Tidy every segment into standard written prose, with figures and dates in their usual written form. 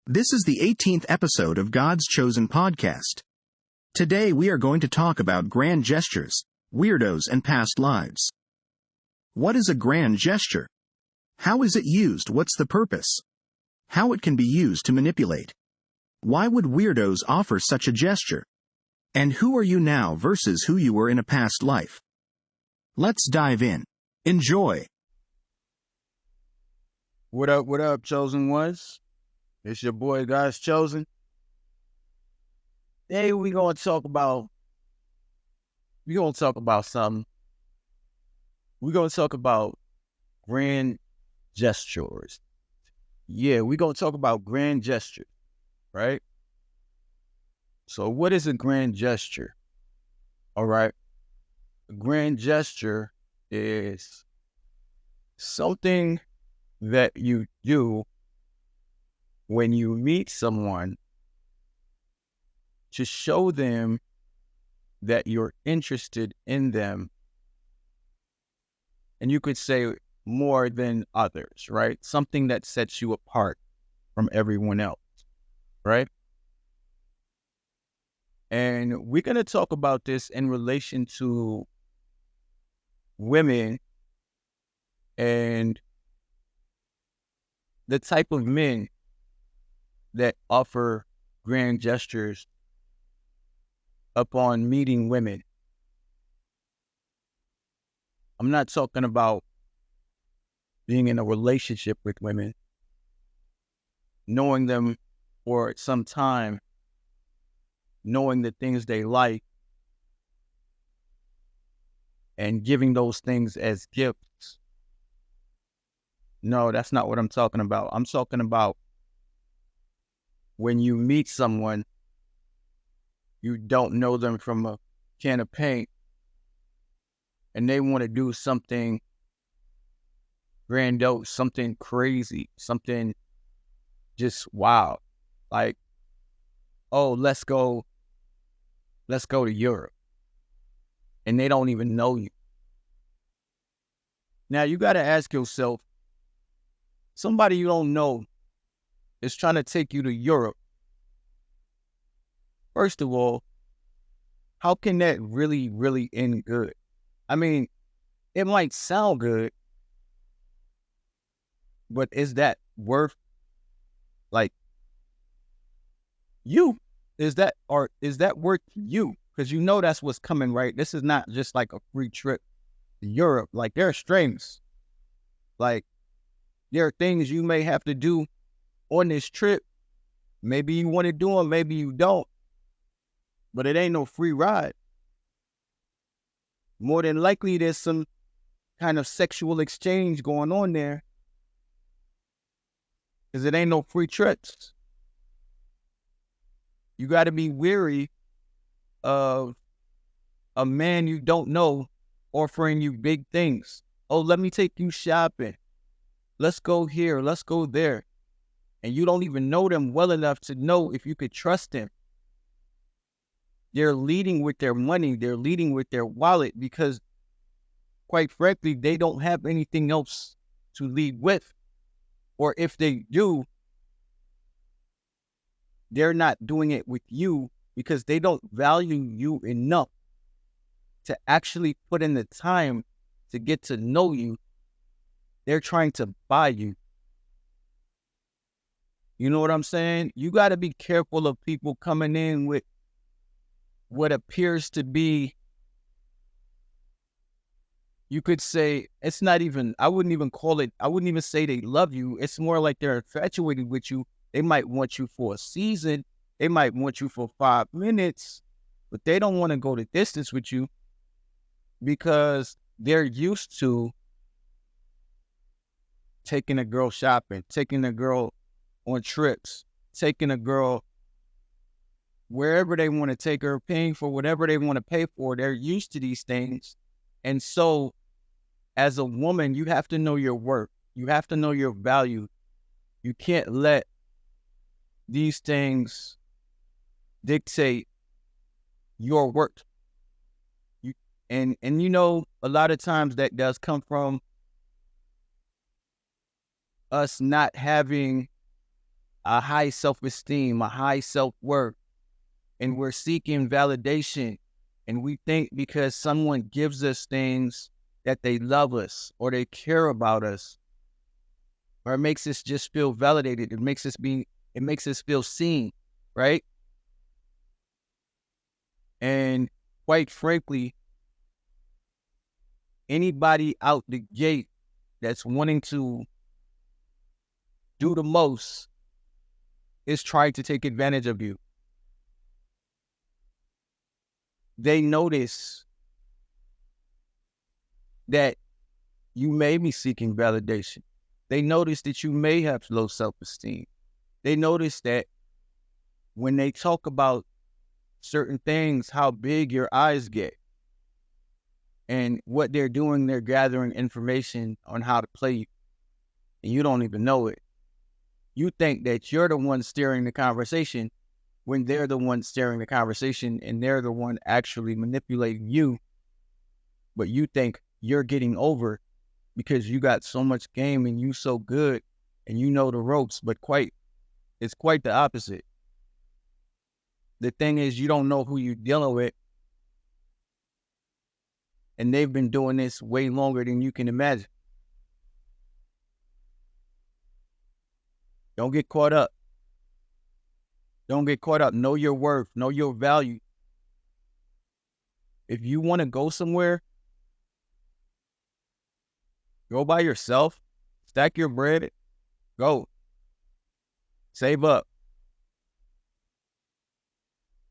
This is the 18th episode of God's Chosen podcast. Today we are going to talk about grand gestures, weirdos, and past lives. What is a grand gesture? How is it used? What's the purpose? How it can be used to manipulate? Why would weirdos offer such a gesture? And who are you now versus who you were in a past life? Let's dive in. Enjoy. What up, chosen ones? It's your boy, God's Chosen. Today we're gonna talk about something. We're gonna talk about grand gestures. Yeah, we're gonna talk about grand gestures, right? So what is a grand gesture? All right. A grand gesture is something that you do when you meet someone to show them that you're interested in them. And you could say more than others, right? Something that sets you apart from everyone else, right? And we're going to talk about this in relation to women and the type of men that offer grand gestures upon meeting women. I'm not talking about being in a relationship with women, knowing them for some time, knowing the things they like, and giving those things as gifts. No, that's not what I'm talking about. I'm talking about when you meet someone, you don't know them from a can of paint, and they want to do something grandiose, something crazy, something just wild. Like, oh, let's go to Europe. And they don't even know you. Now, you got to ask yourself, somebody you don't know is trying to take you to Europe. First of all, how can that really end good? I mean, it might sound good, but is that worth, like, you? Is that worth you? Because you know that's what's coming, right? This is not just like a free trip to Europe. Like, there are strings. Like, there are things you may have to do on this trip. Maybe you want to do them, maybe you don't. But it ain't no free ride. More than likely, there's some kind of sexual exchange going on there. Because it ain't no free trips. You got to be weary of a man you don't know offering you big things. Oh, let me take you shopping. Let's go here. Let's go there. And you don't even know them well enough to know if you could trust them. They're leading with their money. They're leading with their wallet because, quite frankly, they don't have anything else to lead with. Or if they do, they're not doing it with you because they don't value you enough to actually put in the time to get to know you. They're trying to buy you. You know what I'm saying? You got to be careful of people coming in with what appears to be, you could say, it's not even, I wouldn't even say they love you. It's more like they're infatuated with you. They might want you for a season. They might want you for 5 minutes, but they don't want to go the distance with you because they're used to taking a girl shopping, taking a girl on trips, taking a girl wherever they want to take her, paying for whatever they want to pay for. They're used to these things. And so as a woman, you have to know your worth. You have to know your value. You can't let these things dictate your worth. And you know, a lot of times that does come from us not having a high self-esteem, a high self-worth, and we're seeking validation. And we think because someone gives us things that they love us or they care about us, or it makes us just feel validated. It makes us feel seen, right? And quite frankly, anybody out the gate that's wanting to do the most is trying to take advantage of you. They notice that you may be seeking validation. They notice that you may have low self-esteem. They notice that when they talk about certain things, how big your eyes get. And what they're doing, they're gathering information on how to play you. And you don't even know it. You think that you're the one steering the conversation when they're the one steering the conversation and they're the one actually manipulating you. But you think you're getting over because you got so much game and you so good and you know the ropes, but it's quite the opposite. The thing is, you don't know who you're dealing with, and they've been doing this way longer than you can imagine. Don't get caught up. Don't get caught up. Know your worth. Know your value. If you want to go somewhere, go by yourself. Stack your bread. Go. Save up.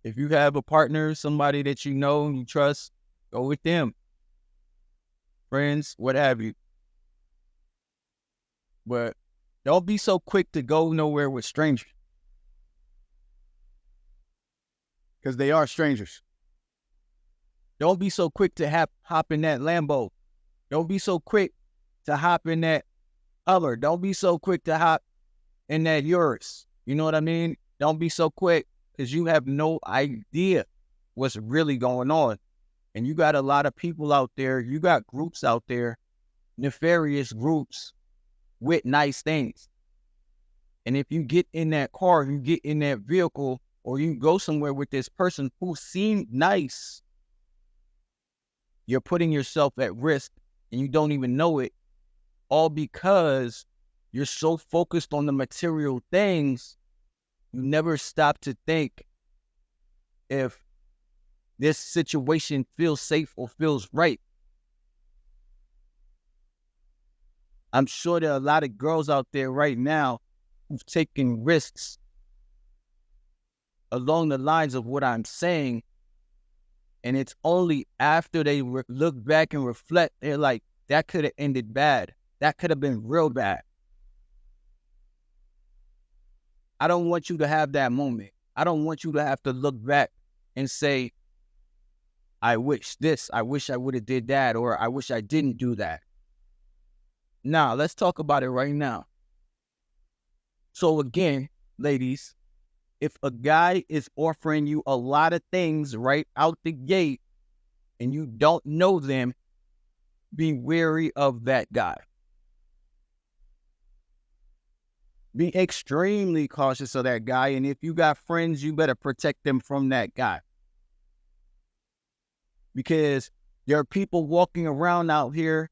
If you have a partner, somebody that you know and you trust, go with them. Friends, what have you. But don't be so quick to go nowhere with strangers. Because they are strangers. Don't be so quick to hop in that Lambo. Don't be so quick to hop in that other. Don't be so quick to hop in that yours. You know what I mean? Don't be so quick because you have no idea what's really going on. And you got a lot of people out there. You got groups out there, nefarious groups with nice things. And if you get in that car, you get in that vehicle, or you go somewhere with this person who seemed nice, you're putting yourself at risk and you don't even know it, all because you're so focused on the material things, you never stop to think if this situation feels safe or feels right. I'm sure there are a lot of girls out there right now who've taken risks along the lines of what I'm saying, and it's only after they look back and reflect, they're like, that could have ended bad. That could have been real bad. I don't want you to have that moment. I don't want you to have to look back and say, I wish this, I wish I would have did that, or I wish I didn't do that. Now, let's talk about it right now. So again, ladies, if a guy is offering you a lot of things right out the gate and you don't know them, be wary of that guy. Be extremely cautious of that guy. And if you got friends, you better protect them from that guy. Because there are people walking around out here.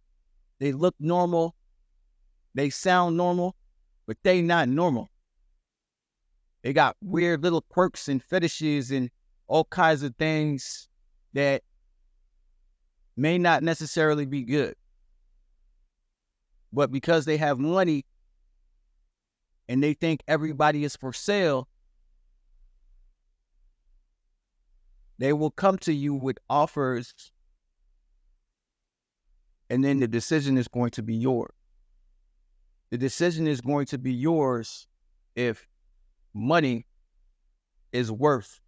They look normal. They sound normal, but they not normal. They got weird little quirks and fetishes and all kinds of things that may not necessarily be good. But because they have money and they think everybody is for sale, they will come to you with offers, and then the decision is going to be yours. The decision is going to be yours if money is worth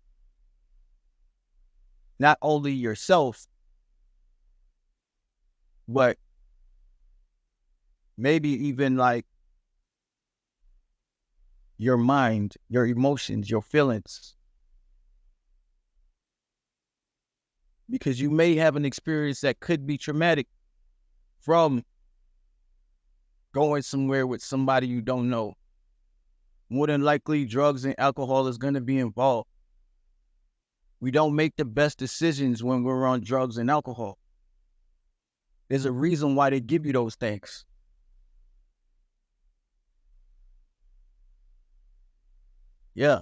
not only yourself, but maybe even like your mind, your emotions, your feelings. Because you may have an experience that could be traumatic from going somewhere with somebody you don't know. more than likely drugs and alcohol is going to be involved. We don't make the best decisions when we're on drugs and alcohol. There's a reason why they give you those things. Yeah.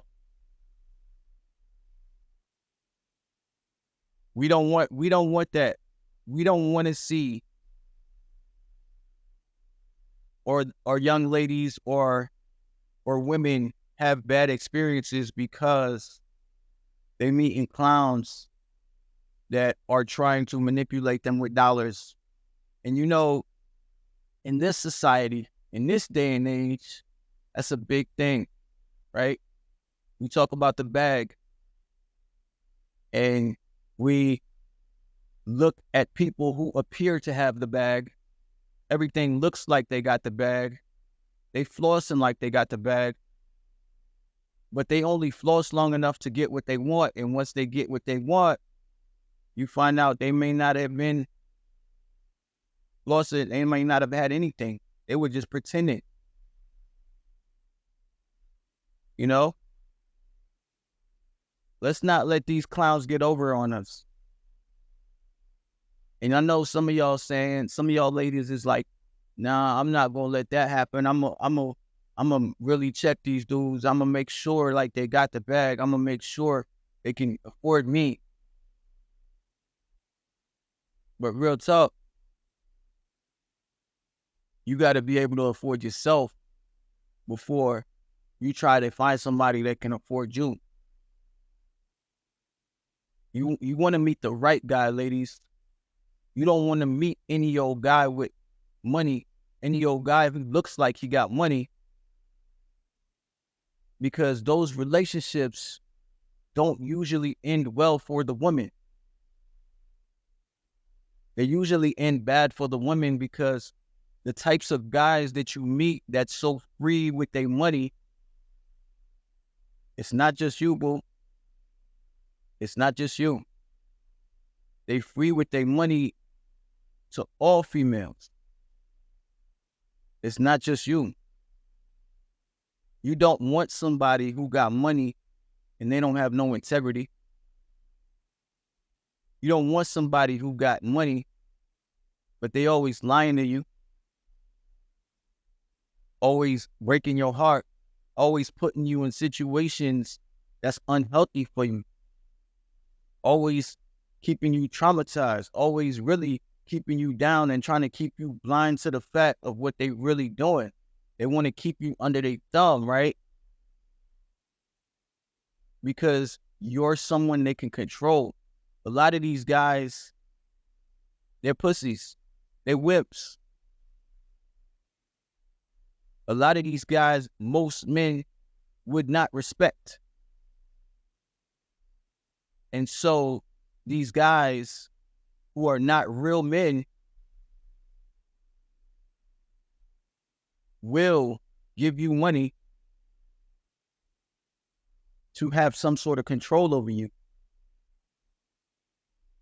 We don't want that. We don't want to see or young ladies or women have bad experiences because they meet clowns that are trying to manipulate them with dollars. And in this society, in this day and age, that's a big thing, right? We talk about the bag and we look at people who appear to have the bag. Everything looks like they got the bag. They flossing like they got the bag. But they only floss long enough to get what they want. And once they get what they want, you find out they may not have been flossing. They may not have had anything. They were just pretending. Let's not let these clowns get over on us. And I know some of y'all ladies is like, nah, I'm not going to let that happen. I'm gonna really check these dudes. I'm going to make sure like they got the bag. I'm going to make sure they can afford me. But real talk, you got to be able to afford yourself before you try to find somebody that can afford you. You want to meet the right guy, ladies. You don't want to meet any old guy with money, any old guy who looks like he got money, because those relationships don't usually end well for the woman. They usually end bad for the women because the types of guys that you meet that's so free with their money, it's not just you, boo. It's not just you. They free with their money to all females. It's not just you. You don't want somebody who got money and they don't have no integrity. You don't want somebody who got money, but they always lying to you, always breaking your heart, always putting you in situations that's unhealthy for you, always keeping you traumatized, always really keeping you down and trying to keep you blind to the fact of what they really doing. They want to keep you under their thumb, right? Because you're someone they can control. A lot of these guys, they're pussies. They're whips. A lot of these guys, most men would not respect. And so these guys who are not real men will give you money to have some sort of control over you.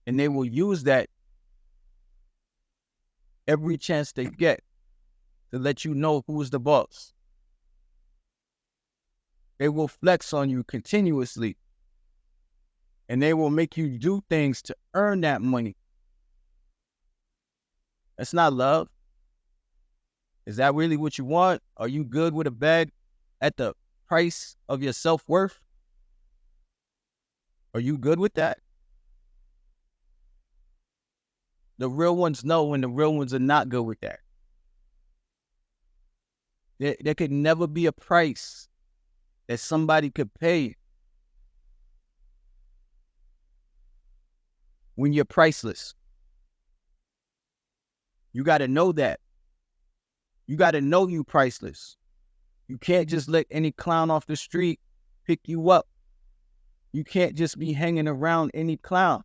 And they will use that every chance they get to let you know who's the boss. They will flex on you continuously. And they will make you do things to earn that money. That's not love. Is that really what you want? Are you good with a bag at the price of your self-worth? Are you good with that? The real ones know, and the real ones are not good with that. There could never be a price that somebody could pay when you're priceless. You got to know that. You got to know you priceless. You can't just let any clown off the street pick you up. You can't just be hanging around any clown.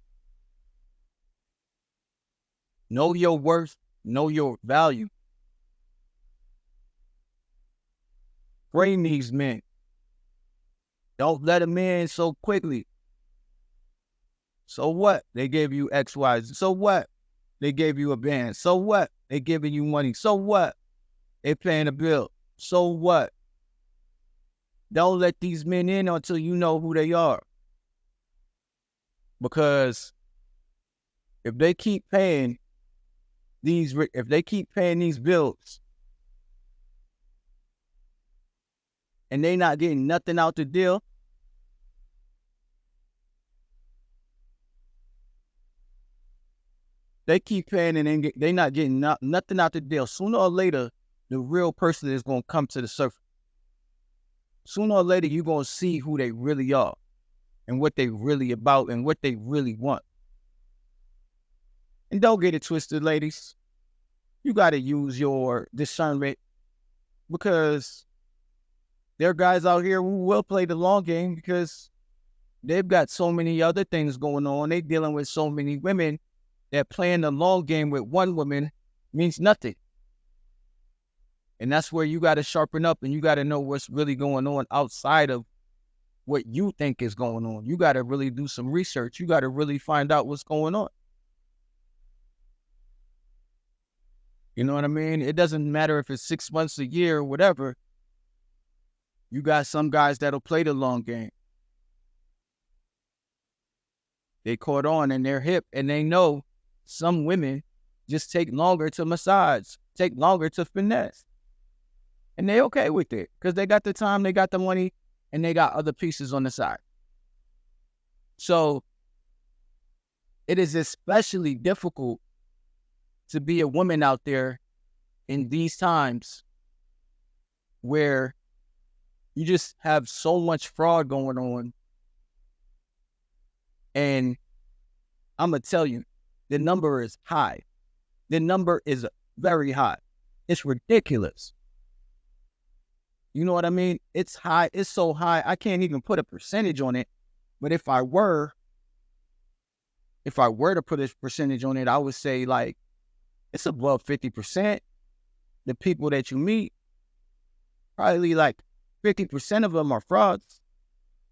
Know your worth. Know your value. Train these men. Don't let them in so quickly. So what? They gave you X, Y, Z. So what? They gave you a band. So what? They giving you money. So what? They paying a bill. So what? Don't let these men in until you know who they are. Because if they keep paying these bills and they not getting nothing out the deal, they keep paying and they not getting nothing out the deal. Sooner or later, the real person is going to come to the surface. Sooner or later, you're going to see who they really are and what they really about and what they really want. And don't get it twisted, ladies. You got to use your discernment, because there are guys out here who will play the long game because they've got so many other things going on. They're dealing with so many women that playing the long game with one woman means nothing. And that's where you got to sharpen up, and you got to know what's really going on outside of what you think is going on. You got to really do some research. You got to really find out what's going on. You know what I mean? It doesn't matter if it's 6 months, a year, or whatever. You got some guys that'll play the long game. They caught on and they're hip, and they know some women just take longer to massage, take longer to finesse. And they okay with it because they got the time, they got the money, and they got other pieces on the side. So it is especially difficult to be a woman out there in these times where you just have so much fraud going on. And I'm going to tell you, the number is high. The number is very high. It's ridiculous. You know what I mean? It's high. It's so high, I can't even put a percentage on it. But if I were to put a percentage on it, I would say like it's above 50%. The people that you meet, probably like 50% of them are frauds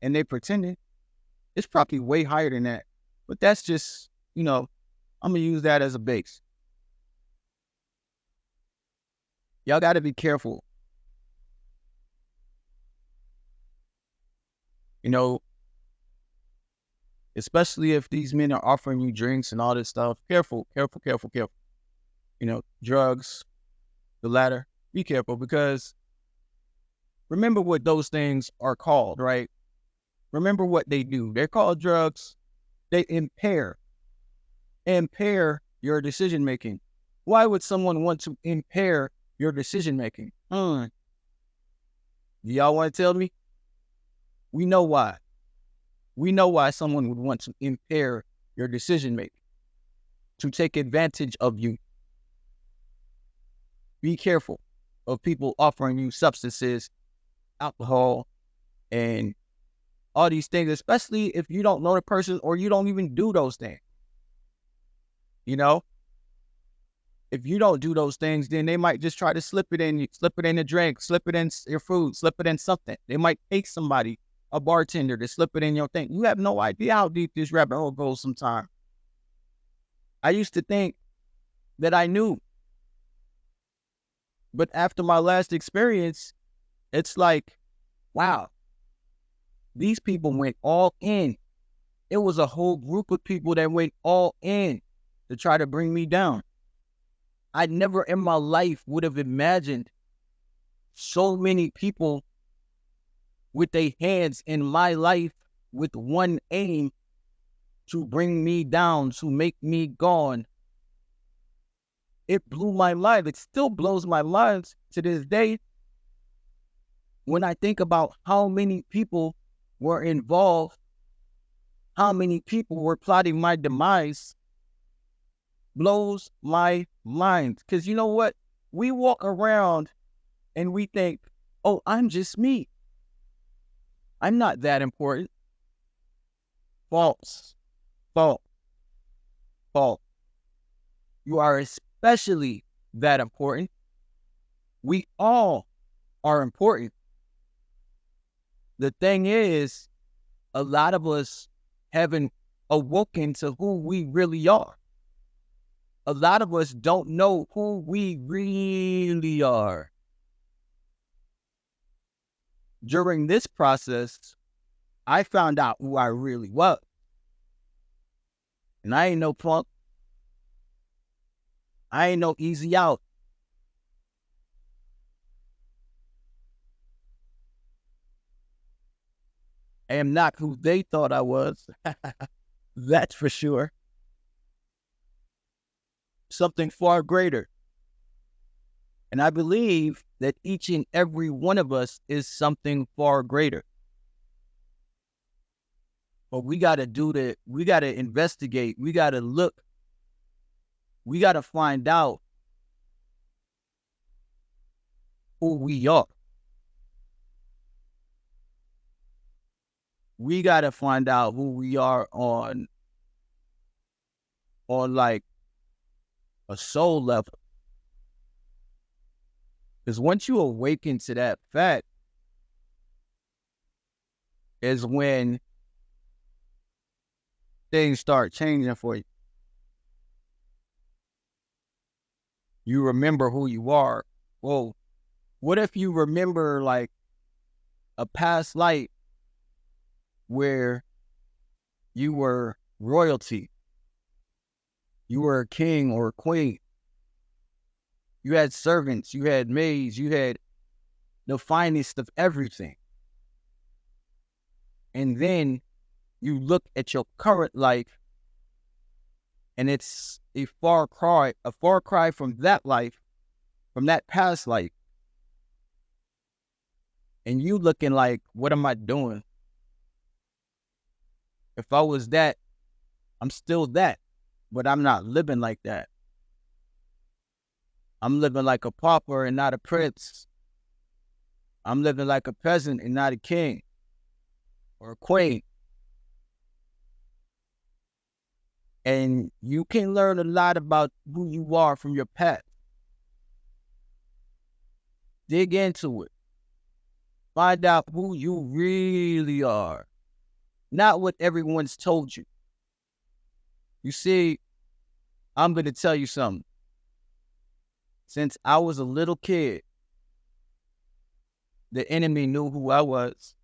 and they pretending. It's probably way higher than that. But that's just, I'm going to use that as a base. Y'all got to be careful. Especially if these men are offering you drinks and all this stuff. Careful. Drugs, the latter. Be careful, because remember what those things are called, right? Remember what they do. They're called drugs. They impair your decision making. Why would someone want to impair your decision making? Do y'all want to tell me? We know why. We know why someone would want to impair your decision making, to take advantage of you. Be careful of people offering you substances, alcohol, and all these things, especially if you don't know the person or you don't even do those things. If you don't do those things, then they might just try to slip it in a drink, slip it in your food, slip it in something. They might take somebody, a bartender, to slip it in your thing. You have no idea how deep this rabbit hole goes sometimes. I used to think that I knew. But after my last experience, it's like, wow, these people went all in. It was a whole group of people that went all in to try to bring me down. I never in my life would have imagined so many people with their hands in my life with one aim, to bring me down, to make me gone. It blew my mind. It still blows my mind to this day when I think about how many people were involved, how many people were plotting my demise. Blows my mind. Because you know what? We walk around and we think, oh, I'm just me. I'm not that important. False. You are especially that important. We all are important. The thing is, a lot of us haven't awoken to who we really are. A lot of us don't know who we really are. during this process, I found out who I really was. And I ain't no punk. I ain't no easy out. I am not who they thought I was. That's for sure. Something far greater. And I believe that each and every one of us is something far greater. But we got to we got to investigate. We got to look. We got to find out who we are. We got to find out who we are on like a soul level. Because once you awaken to that fact is when things start changing for you. You remember who you are. Well, what if you remember like a past life where you were royalty? You were a king or a queen. You had servants, you had maids, you had the finest of everything. And then you look at your current life and it's a far cry from that life, from that past life. And you looking like, what am I doing? If I was that, I'm still that, but I'm not living like that. I'm living like a pauper and not a prince. I'm living like a peasant and not a king or a queen. And you can learn a lot about who you are from your past. Dig into it. Find out who you really are. Not what everyone's told you. You see, I'm going to tell you something. Since I was a little kid, the enemy knew who I was.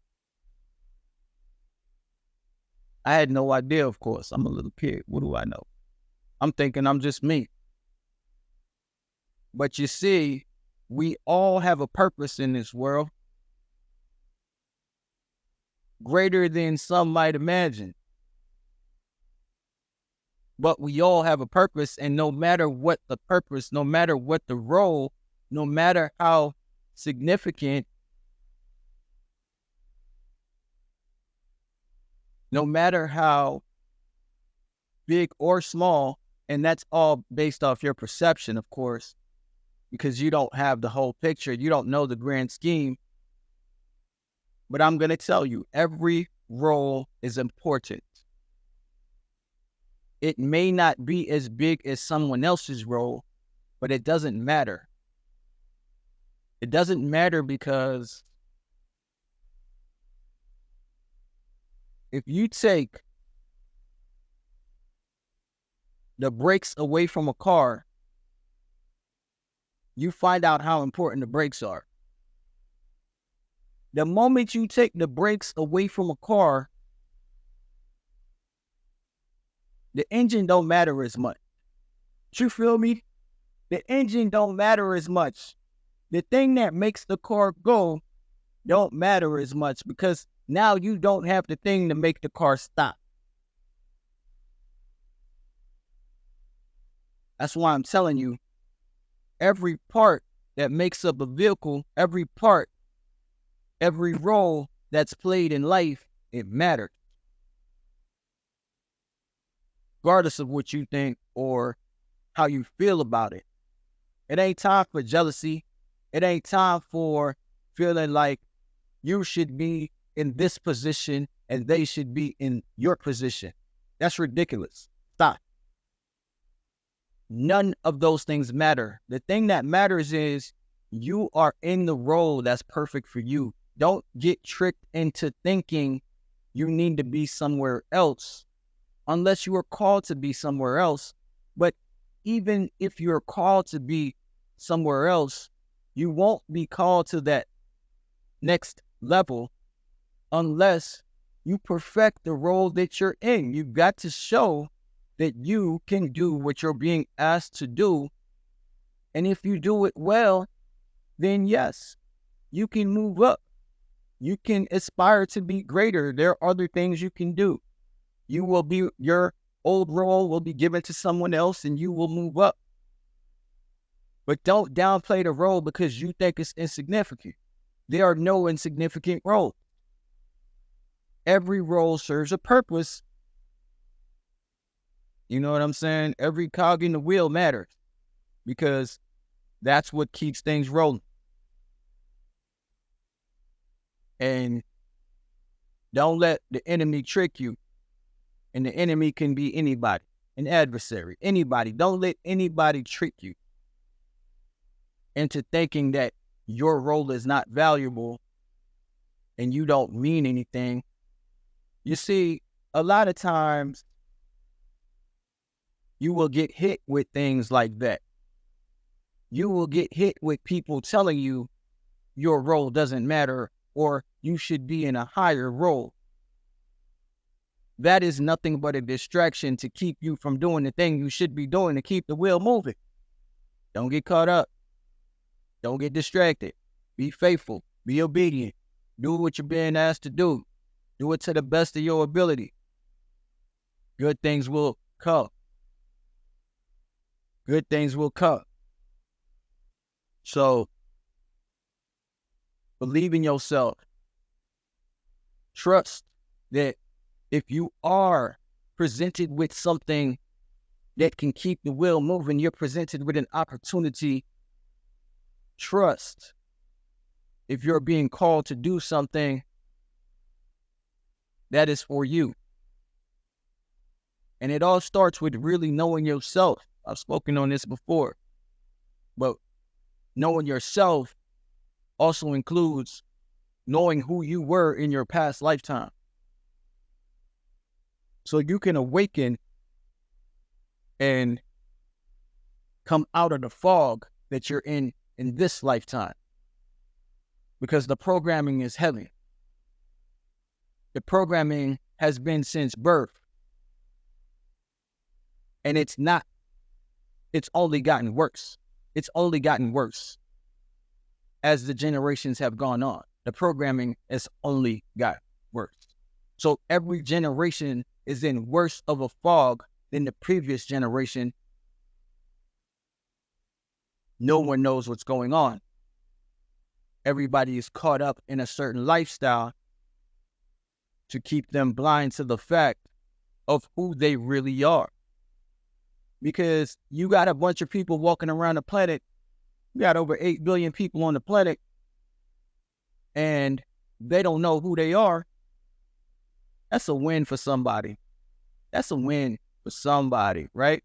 I had no idea, of course. I'm a little kid. What do I know? I'm thinking I'm just me. But you see, we all have a purpose in this world. Greater than some might imagine. But we all have a purpose, and no matter what the purpose, no matter what the role, no matter how significant, no matter how big or small, and that's all based off your perception, of course, because you don't have the whole picture. You don't know the grand scheme. But I'm going to tell you, every role is important. It may not be as big as someone else's role, but it doesn't matter. It doesn't matter because if you take the brakes away from a car, you find out how important the brakes are. The moment you take the brakes away from a car, the engine don't matter as much. You feel me? The engine don't matter as much. The thing that makes the car go don't matter as much because now you don't have the thing to make the car stop. That's why I'm telling you, every part that makes up a vehicle, every part, every role that's played in life, it matters. Regardless of what you think or how you feel about it. It ain't time for jealousy. It ain't time for feeling like you should be in this position and they should be in your position. That's ridiculous. Stop. None of those things matter. The thing that matters is you are in the role that's perfect for you. Don't get tricked into thinking you need to be somewhere else unless you are called to be somewhere else. But even if you're called to be somewhere else, you won't be called to that next level unless you perfect the role that you're in. You've got to show that you can do what you're being asked to do. And if you do it well, then yes, you can move up. You can aspire to be greater. There are other things you can do. Your old role will be given to someone else and you will move up. But don't downplay the role because you think it's insignificant. There are no insignificant roles. Every role serves a purpose. You know what I'm saying? Every cog in the wheel matters because that's what keeps things rolling. And don't let the enemy trick you. And the enemy can be anybody, an adversary, anybody. Don't let anybody trick you into thinking that your role is not valuable and you don't mean anything. You see, a lot of times you will get hit with things like that. You will get hit with people telling you your role doesn't matter or you should be in a higher role. That is nothing but a distraction to keep you from doing the thing you should be doing to keep the wheel moving. Don't get caught up. Don't get distracted. Be faithful. Be obedient. Do what you're being asked to do. Do it to the best of your ability. Good things will come. Good things will come. So, believe in yourself. Trust that if you are presented with something that can keep the wheel moving, you're presented with an opportunity. Trust. If you're being called to do something, that is for you. And it all starts with really knowing yourself. I've spoken on this before. But knowing yourself also includes knowing who you were in your past lifetime. So you can awaken and come out of the fog that you're in this lifetime. Because the programming is heavy. The programming has been since birth. And it's only gotten worse. It's only gotten worse as the generations have gone on. The programming has only got worse. So every generation is in worse of a fog than the previous generation. No one knows what's going on. Everybody is caught up in a certain lifestyle to keep them blind to the fact of who they really are. Because you got a bunch of people walking around the planet. You got over 8 billion people on the planet, and they don't know who they are. That's a win for somebody. That's a win for somebody, right?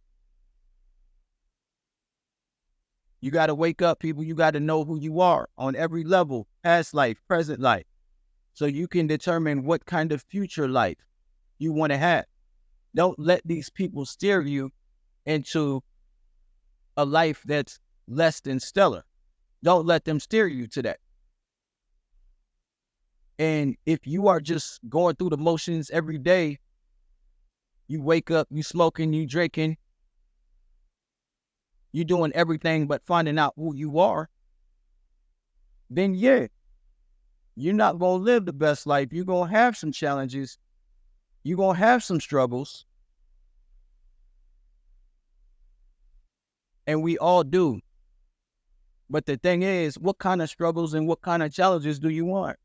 You got to wake up, people. You got to know who you are on every level, past life, present life, so you can determine what kind of future life you want to have. Don't let these people steer you into a life that's less than stellar. Don't let them steer you to that. And if you are just going through the motions every day, you wake up, you smoking, you drinking, you doing everything but finding out who you are, then yeah, you're not going to live the best life. You're going to have some challenges. You're going to have some struggles. And we all do. But the thing is, what kind of struggles and what kind of challenges do you want?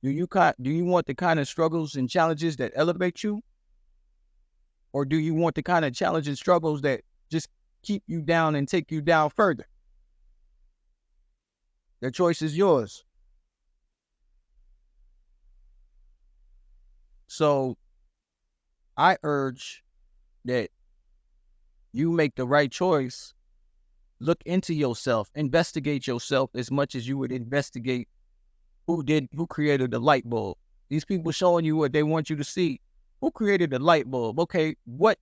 Do you want the kind of struggles and challenges that elevate you? Or do you want the kind of challenges and struggles that just keep you down and take you down further? The choice is yours. So I urge that you make the right choice. Look into yourself, investigate yourself as much as you would investigate who created the light bulb. These people showing you what they want you to see. Who created the light bulb? Okay, what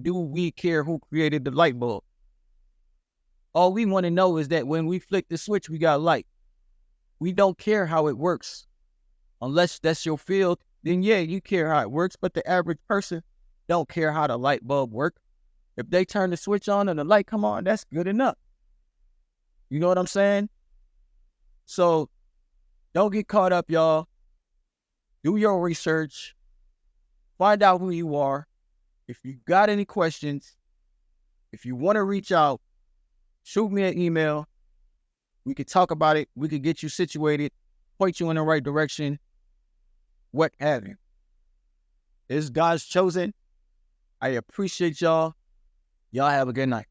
do we care who created the light bulb? All we want to know is that when we flick the switch, we got light. We don't care how it works. Unless that's your field, then yeah, you care how it works. But the average person don't care how the light bulb works. If they turn the switch on and the light come on, that's good enough. You know what I'm saying? So don't get caught up, y'all. Do your research. Find out who you are. If you got any questions, if you want to reach out, shoot me an email. We could talk about it. We could get you situated, point you in the right direction, what have you. It's God's chosen. I appreciate y'all. Y'all have a good night.